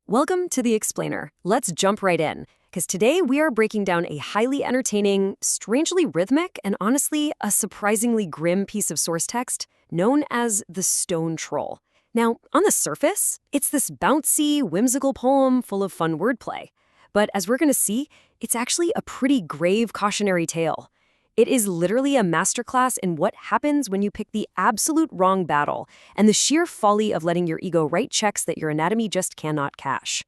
Welcome to The Explainer. Let's jump right in, because today we are breaking down a highly entertaining, strangely rhythmic, and honestly, a surprisingly grim piece of source text known as the Stone Troll. Now, on the surface, it's this bouncy, whimsical poem full of fun wordplay. But as we're going to see, it's actually a pretty grave cautionary tale. It is literally a masterclass in what happens when you pick the absolute wrong battle and the sheer folly of letting your ego write checks that your anatomy just cannot cash.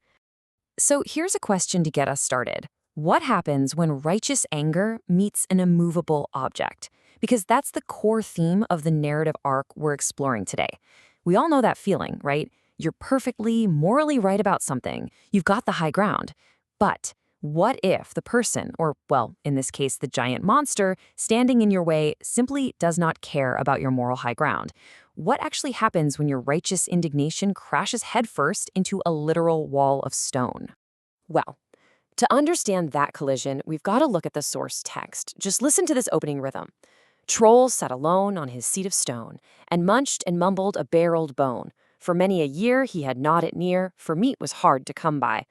So here's a question to get us started. What happens when righteous anger meets an immovable object? Because that's the core theme of the narrative arc we're exploring today. We all know that feeling, right? You're perfectly, morally right about something. You've got the high ground. But what if the person, or, well, in this case, the giant monster, standing in your way simply does not care about your moral high ground? What actually happens when your righteous indignation crashes headfirst into a literal wall of stone? Well, to understand that collision, we've got to look at the source text. Just listen to this opening rhythm. Troll sat alone on his seat of stone, and munched and mumbled a bare old bone. For many a year he had gnawed it near, for meat was hard to come by.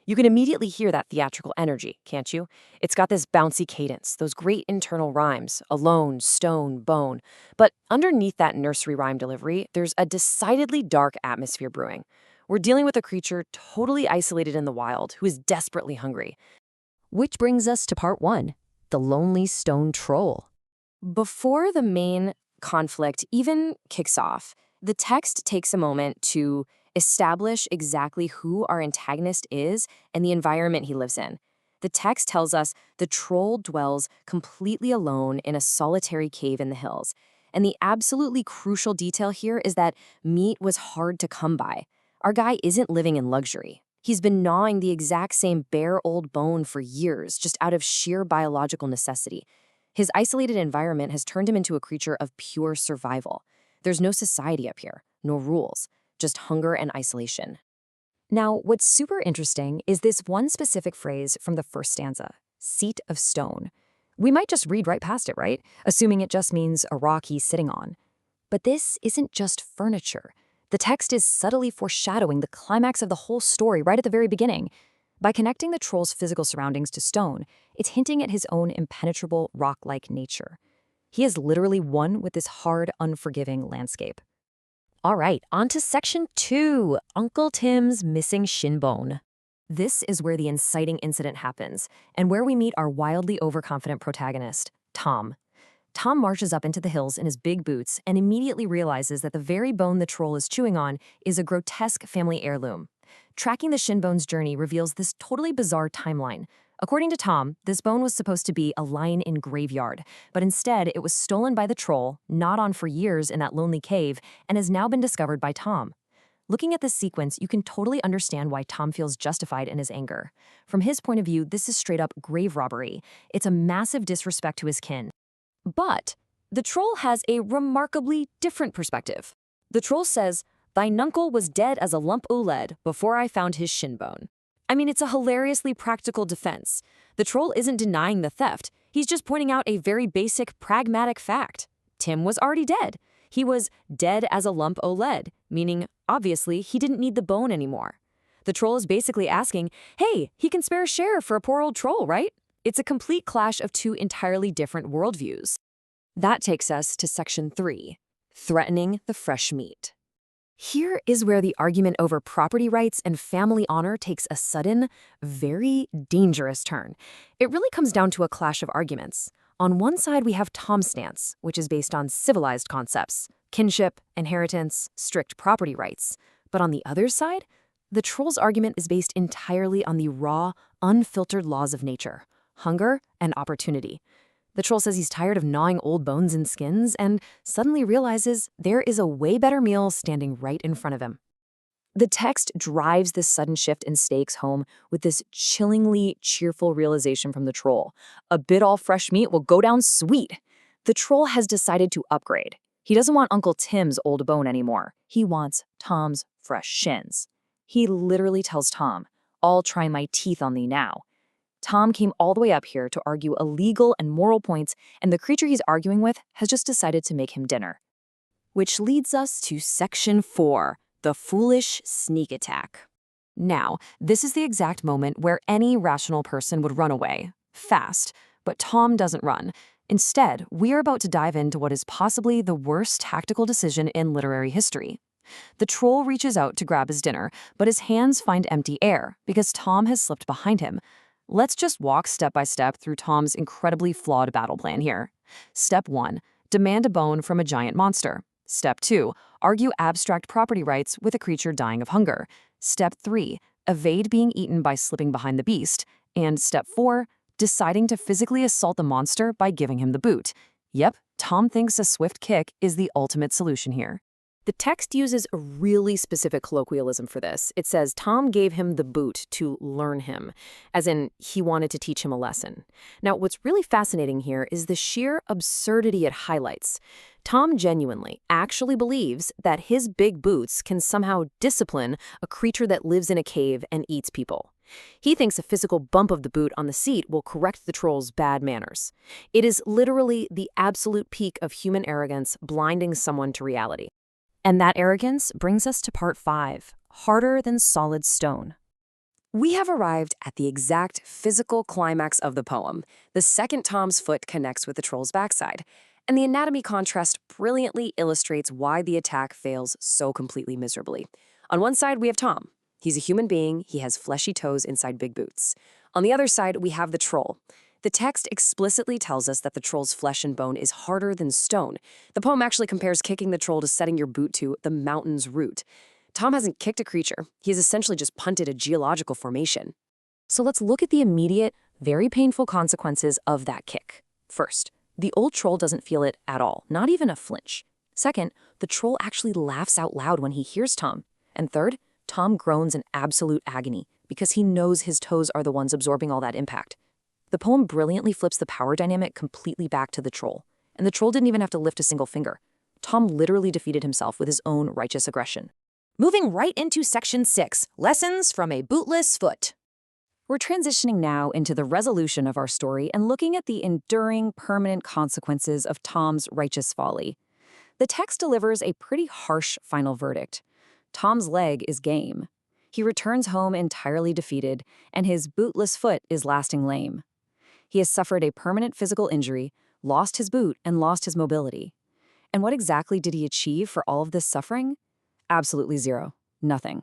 You can immediately hear that theatrical energy, can't you? It's got this bouncy cadence, those great internal rhymes, alone, stone, bone. But underneath that nursery rhyme delivery, there's a decidedly dark atmosphere brewing. We're dealing with a creature totally isolated in the wild who is desperately hungry. Which brings us to part one, the lonely stone troll. Before the main conflict even kicks off, the text takes a moment to establish exactly who our antagonist is and the environment he lives in. The text tells us the troll dwells completely alone in a solitary cave in the hills. And the absolutely crucial detail here is that meat was hard to come by. Our guy isn't living in luxury. He's been gnawing the exact same bare old bone for years, just out of sheer biological necessity. His isolated environment has turned him into a creature of pure survival. There's no society up here, no rules, just hunger and isolation. Now, what's super interesting is this one specific phrase from the first stanza, seat of stone. We might just read right past it, right? Assuming it just means a rock he's sitting on. But this isn't just furniture. The text is subtly foreshadowing the climax of the whole story right at the very beginning. By connecting the troll's physical surroundings to stone, it's hinting at his own impenetrable, rock-like nature. He is literally one with this hard, unforgiving landscape. All right, on to section 2, Uncle Tim's missing shinbone. This is where the inciting incident happens, and where we meet our wildly overconfident protagonist, Tom. Tom marches up into the hills in his big boots and immediately realizes that the very bone the troll is chewing on is a grotesque family heirloom. Tracking the shinbone's journey reveals this totally bizarre timeline. According to Tom, this bone was supposed to be a line in graveyard, but instead it was stolen by the troll, gnawed on for years in that lonely cave, and has now been discovered by Tom. Looking at this sequence, you can totally understand why Tom feels justified in his anger. From his point of view, this is straight up grave robbery. It's a massive disrespect to his kin. But the troll has a remarkably different perspective. The troll says, "Thine uncle was dead as a lump o' lead before I found his shinbone." I mean, it's a hilariously practical defense. The troll isn't denying the theft. He's just pointing out a very basic, pragmatic fact. Tim was already dead. He was dead as a lump o' lead, meaning, obviously, he didn't need the bone anymore. The troll is basically asking, hey, he can spare a share for a poor old troll, right? It's a complete clash of two entirely different worldviews. That takes us to section 3, threatening the fresh meat. Here is where the argument over property rights and family honor takes a sudden, very dangerous turn. It really comes down to a clash of arguments. On one side, we have Tom's stance, which is based on civilized concepts, kinship, inheritance, strict property rights. But on the other side, the troll's argument is based entirely on the raw, unfiltered laws of nature, hunger and opportunity. The troll says he's tired of gnawing old bones and skins and suddenly realizes there is a way better meal standing right in front of him. The text drives this sudden shift in stakes home with this chillingly cheerful realization from the troll. A bit all fresh meat will go down sweet. The troll has decided to upgrade. He doesn't want Uncle Tim's old bone anymore. He wants Tom's fresh shins. He literally tells Tom, "I'll try my teeth on thee now." Tom came all the way up here to argue a legal and moral points, and the creature he's arguing with has just decided to make him dinner. Which leads us to section 4, the foolish sneak attack. Now, this is the exact moment where any rational person would run away. Fast. But Tom doesn't run. Instead, we are about to dive into what is possibly the worst tactical decision in literary history. The troll reaches out to grab his dinner, but his hands find empty air because Tom has slipped behind him. Let's just walk step by step through Tom's incredibly flawed battle plan here. Step 1. Demand a bone from a giant monster. Step 2. Argue abstract property rights with a creature dying of hunger. Step 3. Evade being eaten by slipping behind the beast. And Step 4. Deciding to physically assault the monster by giving him the boot. Yep, Tom thinks a swift kick is the ultimate solution here. The text uses a really specific colloquialism for this. It says Tom gave him the boot to learn him, as in he wanted to teach him a lesson. Now, what's really fascinating here is the sheer absurdity it highlights. Tom genuinely, actually believes that his big boots can somehow discipline a creature that lives in a cave and eats people. He thinks a physical bump of the boot on the seat will correct the troll's bad manners. It is literally the absolute peak of human arrogance, blinding someone to reality. And that arrogance brings us to part 5, harder than solid stone. We have arrived at the exact physical climax of the poem, the second Tom's foot connects with the troll's backside. And the anatomy contrast brilliantly illustrates why the attack fails so completely miserably. On one side, we have Tom. He's a human being, he has fleshy toes inside big boots. On the other side, we have the troll. The text explicitly tells us that the troll's flesh and bone is harder than stone. The poem actually compares kicking the troll to setting your boot to the mountain's root. Tom hasn't kicked a creature. He has essentially just punted a geological formation. So let's look at the immediate, very painful consequences of that kick. First, the old troll doesn't feel it at all, not even a flinch. Second, the troll actually laughs out loud when he hears Tom. And third, Tom groans in absolute agony because he knows his toes are the ones absorbing all that impact. The poem brilliantly flips the power dynamic completely back to the troll. And the troll didn't even have to lift a single finger. Tom literally defeated himself with his own righteous aggression. Moving right into Section 6, Lessons from a Bootless Foot. We're transitioning now into the resolution of our story and looking at the enduring, permanent consequences of Tom's righteous folly. The text delivers a pretty harsh final verdict. Tom's leg is game. He returns home entirely defeated, and his bootless foot is lasting lame. He has suffered a permanent physical injury, lost his boot, and lost his mobility. And what exactly did he achieve for all of this suffering? Absolutely zero. Nothing.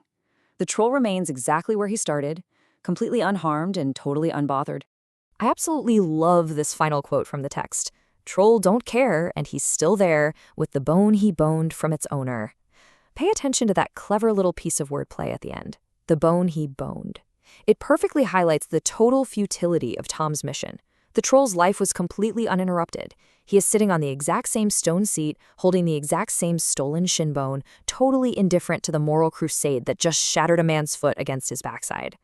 The troll remains exactly where he started, completely unharmed and totally unbothered. I absolutely love this final quote from the text. Troll don't care, and he's still there with the bone he boned from its owner. Pay attention to that clever little piece of wordplay at the end. The bone he boned. It perfectly highlights the total futility of Tom's mission. The troll's life was completely uninterrupted. He is sitting on the exact same stone seat, holding the exact same stolen shinbone, totally indifferent to the moral crusade that just shattered a man's foot against his backside.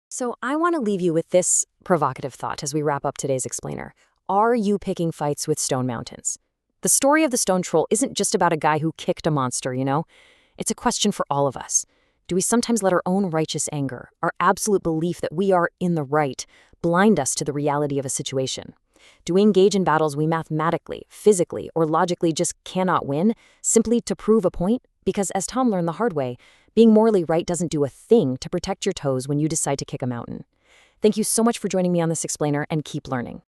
So I want to leave you with this provocative thought as we wrap up today's explainer. Are you picking fights with stone mountains? The story of the stone troll isn't just about a guy who kicked a monster, you know? It's a question for all of us. Do we sometimes let our own righteous anger, our absolute belief that we are in the right, blind us to the reality of a situation? Do we engage in battles we mathematically, physically, or logically just cannot win, simply to prove a point? Because as Tom learned the hard way, being morally right doesn't do a thing to protect your toes when you decide to kick a mountain. Thank you so much for joining me on this explainer, and keep learning.